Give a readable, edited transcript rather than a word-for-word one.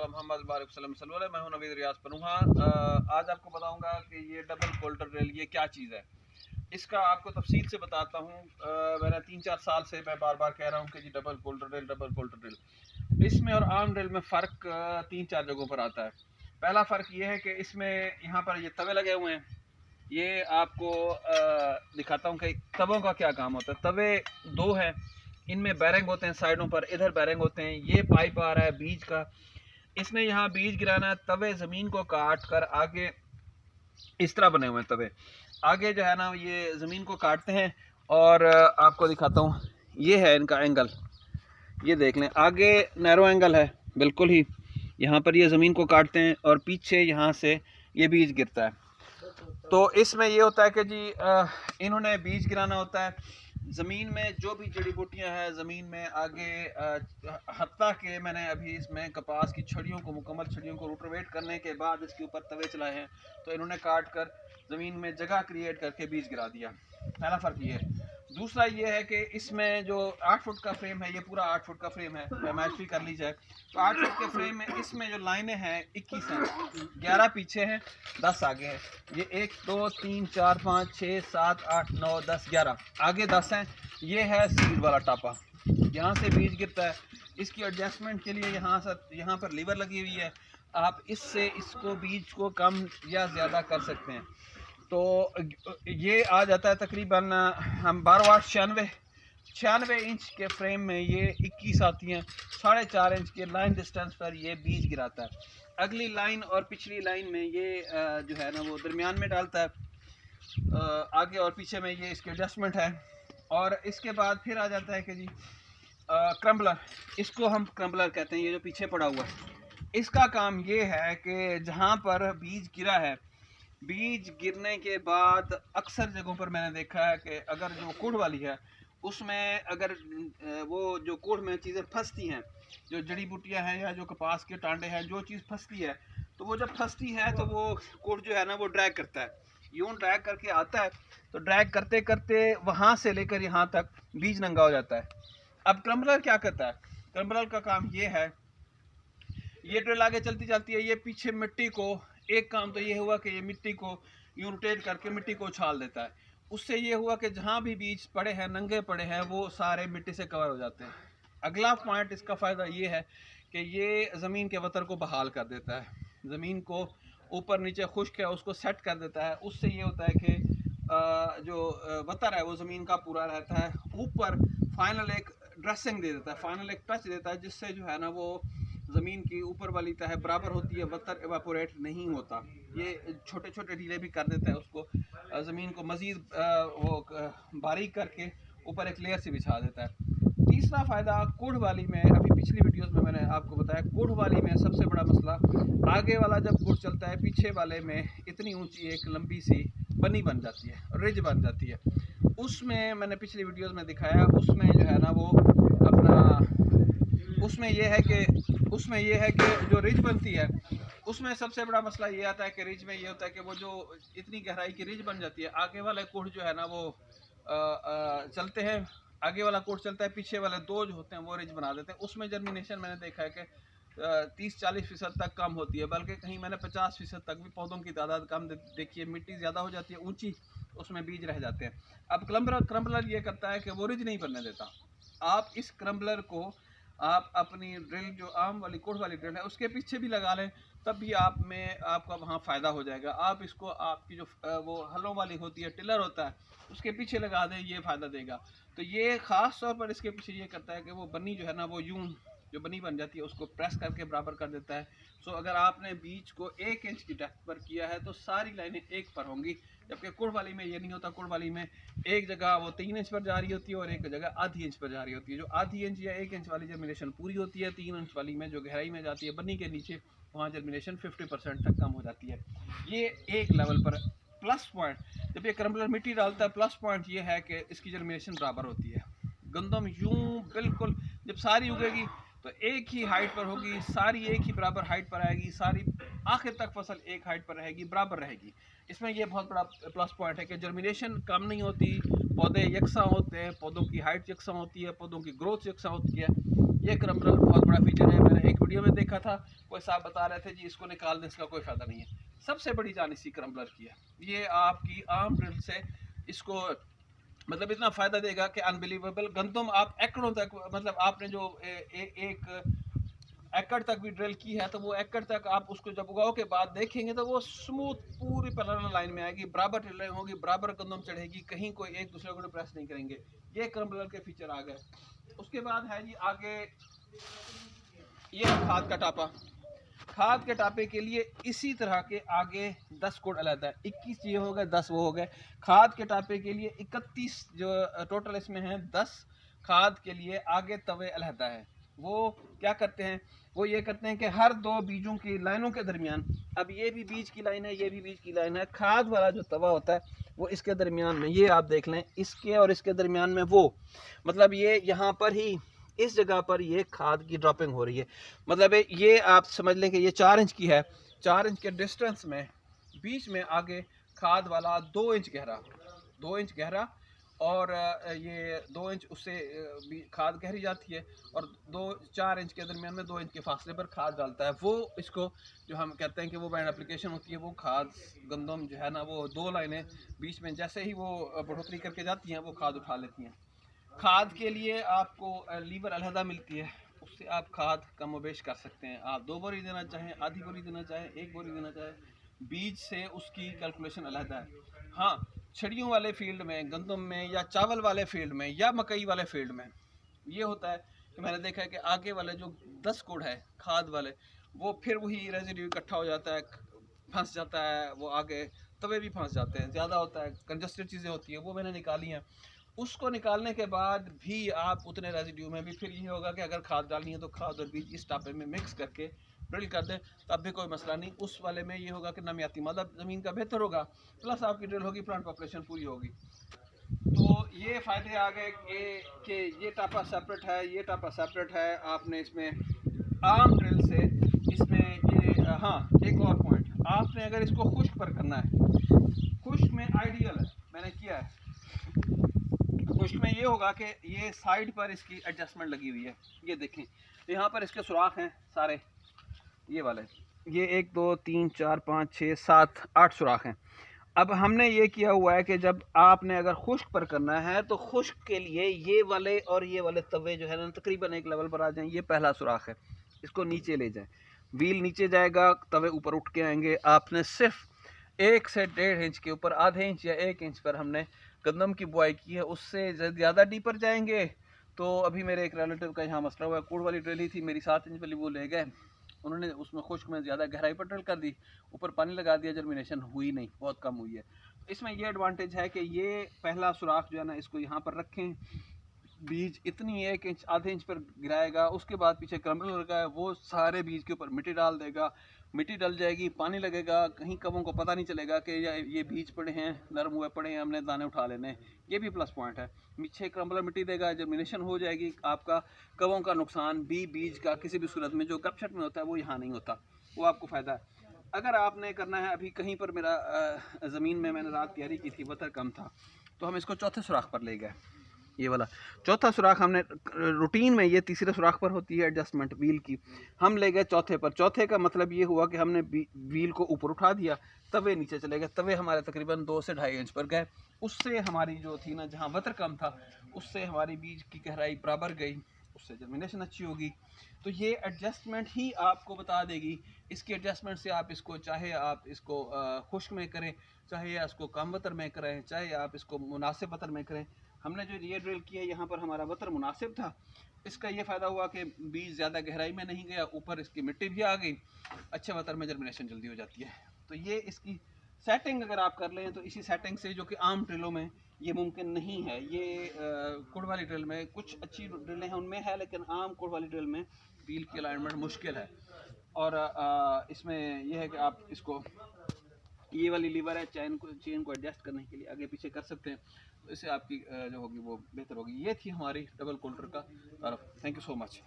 मोहम्मद बारिक सल्लल्लाहु अलैहि वसल्लम। मैं हूं नवीद रियाज पनुहा। आज आपको बताऊंगा कि ये डबल कोल्टर ड्रिल ये क्या चीज़ है। इसका आपको तफसील से बताता हूं। मैंने 3-4 साल से मैं बार बार कह रहा हूं कि जी double coulter drill, double coulter drill. इसमें और आम ड्रिल में फ़र्क 3-4 जगहों पर आता है। पहला फ़र्क ये है कि इसमें यहाँ पर ये तवे लगे हुए हैं। ये आपको दिखाता हूँ कि तवों का क्या काम होता है। तवे दो हैं, इनमें बैरिंग होते हैं साइडों पर, इधर बैरिंग होते हैं। ये पाइप आ रहा है बीज का, इसने यहाँ बीज गिराना है। तवे ज़मीन को काट कर आगे इस तरह बने हुए हैं तवे, आगे जो है ना ये ज़मीन को काटते हैं। और आपको दिखाता हूँ, ये है इनका एंगल, ये देख लें, आगे नैरो एंगल है बिल्कुल ही। यहाँ पर ये ज़मीन को काटते हैं और पीछे यहाँ से ये बीज गिरता है। तो इसमें ये होता है कि जी इन्होंने बीज गिराना होता है ज़मीन में। जो भी जड़ी बूटियाँ हैं ज़मीन में आगे, हत्ता के मैंने अभी इसमें कपास की छड़ियों को, मुकम्मल छड़ियों को रोटोवेट करने के बाद इसके ऊपर तवे चलाए हैं, तो इन्होंने काट कर ज़मीन में जगह क्रिएट करके बीज गिरा दिया। पहला फ़र्क ये है। दूसरा ये है कि इसमें जो 8 फुट का फ्रेम है, ये पूरा 8 फुट का फ्रेम है, मैच भी कर ली जाए तो 8 फुट के फ्रेम में इसमें जो लाइनें हैं 21 हैं, 11 पीछे हैं, 10 आगे हैं। ये 1 2 3 4 5 6 7 8 9 10 11 आगे 10 हैं। ये है सीड वाला टापा, यहाँ से बीज गिरता है। इसकी एडजस्टमेंट के लिए यहाँ पर लीवर लगी हुई है। आप इससे इसको बीज को कम या ज़्यादा कर सकते हैं। तो ये आ जाता है तकरीबन हम 12 वाट 96 इंच के फ्रेम में ये 21 आती हैं। 4.5 इंच के लाइन डिस्टेंस पर ये बीज गिराता है। अगली लाइन और पिछली लाइन में ये जो है ना वो दरमियान में डालता है। आगे और पीछे में ये इसके एडजस्टमेंट है। और इसके बाद फिर आ जाता है कि जी क्रम्बलर, इसको हम क्रम्बलर कहते हैं। ये जो पीछे पड़ा हुआ है, इसका काम ये है कि जहाँ पर बीज गिरा है, बीज गिरने के बाद अक्सर जगहों पर मैंने देखा है कि अगर जो कोढ़ वाली है उसमें अगर वो जो कोढ़ में चीज़ें फंसती हैं, जो जड़ी बूटियां हैं या जो कपास के टांडे हैं, जो चीज़ फंसती है, तो वो जब फंसती है तो वो कोढ़ जो है ना वो ड्रैग करता है, यूं ड्रैग करके आता है। तो ड्रैग करते करते वहाँ से लेकर यहाँ तक बीज नंगा हो जाता है। अब क्रम्बलर क्या करता है? क्रम्बलर का काम ये है, ये ड्रिल आगे चलती जाती है, ये पीछे मिट्टी को, एक काम तो ये हुआ कि ये मिट्टी को यूं रोटेट करके मिट्टी को उछाल देता है। उससे ये हुआ कि जहाँ भी बीज पड़े हैं, नंगे पड़े हैं, वो सारे मिट्टी से कवर हो जाते हैं। अगला पॉइंट इसका फ़ायदा ये है कि ये ज़मीन के वतर को बहाल कर देता है। ज़मीन को ऊपर नीचे खुश्क है उसको सेट कर देता है। उससे ये होता है कि जो वतर है वो ज़मीन का पूरा रहता है। ऊपर फाइनल एक ड्रेसिंग दे देता है, फाइनल एक टच देता है, जिससे जो है ना वो ज़मीन की ऊपर वाली तह बराबर होती है, वतर एवापोरेट नहीं होता। ये छोटे छोटे ढीले भी कर देता है उसको, ज़मीन को मज़ीद वो बारीक करके ऊपर एक लेयर से बिछा देता है। तीसरा फ़ायदा कोढ़ वाली में, अभी पिछली वीडियोस में मैंने आपको बताया, कोढ़ वाली में सबसे बड़ा मसला, आगे वाला जब कोढ़ चलता है, पीछे वाले में इतनी ऊंची एक लंबी सी बनी बन जाती है, रिज बन जाती है। उसमें मैंने पिछली वीडियोस में दिखाया, उसमें जो है ना वो अपना, उसमें यह है कि जो रिज बनती है उसमें सबसे बड़ा मसला ये आता है कि रिज में ये होता है कि वो जो इतनी गहराई की रिज बन जाती है, आगे वाले कोढ़ जो है ना वो चलते हैं, आगे वाला कोढ़ चलता है, पीछे वाले दो जो होते हैं वो रिज बना देते हैं। उसमें जर्मिनेशन मैंने देखा है कि 30-40% तक कम होती है, बल्कि कहीं मैंने 50% तक भी पौधों की तादाद कम देखी है। मिट्टी ज़्यादा हो जाती है ऊंची, उसमें बीज रह जाते हैं। अब क्रम्बलर ये करता है कि वो रिज नहीं बनने देता। आप इस क्रम्बलर को आप अपनी ड्रिल, जो आम वाली कोढ़ वाली ड्रिल है, उसके पीछे भी लगा लें, तब भी आपका वहाँ फ़ायदा हो जाएगा। आप इसको आपकी जो वो हलों वाली होती है, टिलर होता है, उसके पीछे लगा दें, ये फ़ायदा देगा। तो ये ख़ास तौर पर इसके पीछे ये करता है कि वो बनी जो है ना वो यूं जो बनी बन जाती है उसको प्रेस करके बराबर कर देता है। सो अगर आपने बीज को 1 इंच की डेप्थ पर किया है तो सारी लाइनें एक पर होंगी, जबकि कोढ़ वाली में ये नहीं होता। कोढ़ वाली में एक जगह वो 3 इंच पर जा रही होती है और एक जगह आधी इंच पर जा रही होती है। जो आधी इंच या 1 इंच वाली जर्मिनेशन पूरी होती है, 3 इंच वाली में जो गहराई में जाती है बनी के नीचे, वहाँ जर्मिनेशन 50% तक कम हो जाती है। ये एक लेवल पर प्लस पॉइंट, जब ये क्रम्बलर मिट्टी डालता है, प्लस पॉइंट ये है कि इसकी जर्मिनेशन बराबर होती है। गंदम यूं बिल्कुल जब सारी उगेगी तो एक ही हाइट पर होगी, सारी एक ही बराबर हाइट पर आएगी, सारी आखिर तक फसल एक हाइट पर रहेगी, बराबर रहेगी। इसमें यह बहुत बड़ा प्लस पॉइंट है कि जर्मिनेशन कम नहीं होती, पौधे यकसा होते हैं, पौधों की हाइट यकसा होती है, पौधों की ग्रोथ यकसा होती है। ये क्रम्बलर बहुत बड़ा फीचर है। मैंने एक वीडियो में देखा था, कोई साहब बता रहे थे जी इसको निकाल दें, इसका कोई फ़ायदा नहीं है। सबसे बड़ी जान इसी क्रम्बलर की है। ये आपकी आम ड्रिल से इसको मतलब इतना फ़ायदा देगा कि अनबिलीवेबल। गंदम आप एकड़ों तक, मतलब आपने जो एक एकड़ तक भी ड्रिल की है तो वो एकड़ तक आप उसको जब उगाओ के बाद देखेंगे तो वो स्मूथ पूरी पैरेलल लाइन में आएगी, बराबर ड्रिलिंग होगी, बराबर गंदम चढ़ेगी, कहीं कोई एक दूसरे को प्रेस नहीं करेंगे। ये क्रम्बलर के फीचर आ गए। उसके बाद है जी आगे ये खाद का टापा। खाद के टापे के लिए इसी तरह के आगे 10 कोड अलग है, 21 ये हो गए, 10 वो हो गए। खाद के टापे के लिए 31 जो टोटल इसमें है, 10 खाद के लिए आगे तवे अलहदा है। वो क्या करते हैं, वो ये करते हैं कि हर दो बीजों की लाइनों के दरमियान, अब ये भी बीज की लाइन है, ये भी बीज की लाइन है, खाद वाला जो तवा होता है वो इसके दरमियान में, ये आप देख लें, इसके और इसके दरमियान में वो, मतलब ये यहाँ पर ही इस जगह पर ये खाद की ड्रॉपिंग हो रही है। मतलब ये आप समझ लें कि ये 4 इंच की है, 4 इंच के डिस्टेंस में बीच में आगे खाद वाला 2 इंच गहरा, 2 इंच गहरा, और ये 2 इंच उससे खाद गहरी जाती है, और 4 इंच के दरमियान में 2 इंच के फासले पर खाद डालता है। वो इसको जो हम कहते हैं कि वो बैंड एप्लीकेशन होती है, वो खाद गंदम जो है ना, वो 2 लाइनें बीच में जैसे ही वो बढ़ोतरी करके जाती हैं वो खाद उठा लेती हैं। खाद के लिए आपको लीवर अलहदा मिलती है, उससे आप खाद कम व बेश कर सकते हैं। आप 2 बोरी देना चाहें, आधी बोरी देना चाहें, 1 बोरी देना चाहें, बीज से उसकी कैलकुलेशन अलहदा है। हाँ, छड़ियों वाले फील्ड में, गंदम में, या चावल वाले फील्ड में, या मकई वाले फील्ड में ये होता है कि मैंने देखा है कि आगे वाले जो 10 कोड है खाद वाले, वो फिर वही रेजिड्यू इकट्ठा हो जाता है, फंस जाता है, वो आगे तवे भी फंस जाते हैं, ज़्यादा होता है, कंजस्टेड चीज़ें होती हैं, वो मैंने निकाली हैं। उसको निकालने के बाद भी आप उतने रेजिड्यू में भी फिर ये होगा कि अगर खाद डालनी है तो खाद और बीज इस टापे में मिक्स करके ड्रिल कर दें, तब भी कोई मसला नहीं। उस वाले में ये होगा कि नमियाती मादा ज़मीन का बेहतर होगा, प्लस आपकी ड्रिल होगी, प्लांट पॉपुलेशन पूरी होगी। तो ये फ़ायदे आ गए कि ये टापा सेपरेट है, ये टापा सेपरेट है। आपने इसमें आम ड्रिल से इसमें ये हाँ, एक और पॉइंट, आपने अगर इसको खुश्क पर करना है, खुश्क में आइडियल है, मैंने किया है। खुश्क में ये होगा कि ये साइड पर इसकी एडजस्टमेंट लगी हुई है, ये देखें, यहाँ पर इसके सुराख हैं सारे, ये वाले, ये 1 2 3 4 5 6 7 8 सुराख हैं। अब हमने ये किया हुआ है कि जब आपने अगर खुश्क पर करना है तो खुश्क के लिए ये वाले और ये वाले तवे जो है ना तकरीबन एक लेवल पर आ जाएं। ये पहला सुराख है, इसको नीचे ले जाएं, व्हील नीचे जाएगा, तवे ऊपर उठ के आएंगे। आपने सिर्फ 1 से 1.5 इंच के ऊपर, आधे इंच या 1 इंच पर हमने गंदम की बुआई की है, उससे ज़्यादा डीपर जाएंगे तो अभी मेरे एक रिलेटिव का यहाँ मसला हुआ है, कूड़ वाली ड्रिल ही थी मेरी 7 इंच वाली, वो ले गए, उन्होंने उसमें खुश्क में ज़्यादा गहराई पर ड्रिल कर दी, ऊपर पानी लगा दिया, जर्मिनेशन हुई नहीं, बहुत कम हुई है। तो इसमें ये एडवांटेज है कि ये पहला सुराख जो है ना, इसको यहाँ पर रखें, बीज इतनी 1 इंच आधे इंच पर गिराएगा, उसके बाद पीछे क्रम्बलर लगा है, वो सारे बीज के ऊपर मिट्टी डाल देगा, मिट्टी डल जाएगी, पानी लगेगा, कहीं कबों को पता नहीं चलेगा कि ये बीज पड़े हैं, नरम हुए पड़े हैं, हमने दाने उठा लेने हैं। ये भी प्लस पॉइंट है। पीछे क्रम्बलर मिट्टी देगा, जर्मिनेशन हो जाएगी, आपका कबों का नुकसान भी बीज का किसी भी सूरत में जो कपछट में होता है वो यहाँ नहीं होता, वो आपको फ़ायदा है। अगर आपने करना है, अभी कहीं पर मेरा ज़मीन में मैंने रात तैयारी की थी, वतर कम था, तो हम इसको चौथे सुराख पर ले गए। ये वाला चौथा सुराख हमने रूटीन में, ये तीसरे सुराख पर होती है एडजस्टमेंट व्हील की, हम ले गए चौथे पर। चौथे का मतलब ये हुआ कि हमने व्हील को ऊपर उठा दिया, तवे नीचे चले गए, तवे हमारे तकरीबन 2 से 2.5 इंच पर गए। उससे हमारी जो थी ना, जहाँ वतर कम था, उससे हमारी बीज की गहराई बराबर गई, उससे जर्मिनेशन अच्छी होगी। तो ये एडजस्टमेंट ही आपको बता देगी। इसके एडजस्टमेंट से आप इसको, चाहे आप इसको खुश्क में करें, चाहे इसको कम वतर में करें, चाहे आप इसको मुनासिब वतर में करें। हमने जो ये ड्रिल किया, यहाँ पर हमारा वतर मुनासिब था, इसका ये फ़ायदा हुआ कि बीज ज़्यादा गहराई में नहीं गया, ऊपर इसकी मिट्टी भी आ गई, अच्छे वतर में जर्मिनेशन जल्दी हो जाती है। तो ये इसकी सेटिंग अगर आप कर लें तो इसी सेटिंग से, जो कि आम ड्रिलों में ये मुमकिन नहीं है, ये कुड़ वाली ड्रिल में कुछ अच्छी ड्रिलें हैं उनमें है, लेकिन आम कुड़ वाली ड्रिल में व्हील की अलाइनमेंट मुश्किल है। और इसमें यह है कि आप इसको, ये वाली लीवर है, चेन को एडजस्ट करने के लिए आगे पीछे कर सकते हैं, तो इससे आपकी जो होगी वो बेहतर होगी। ये थी हमारी डबल कोल्टर का तारुफ। Thank you so much.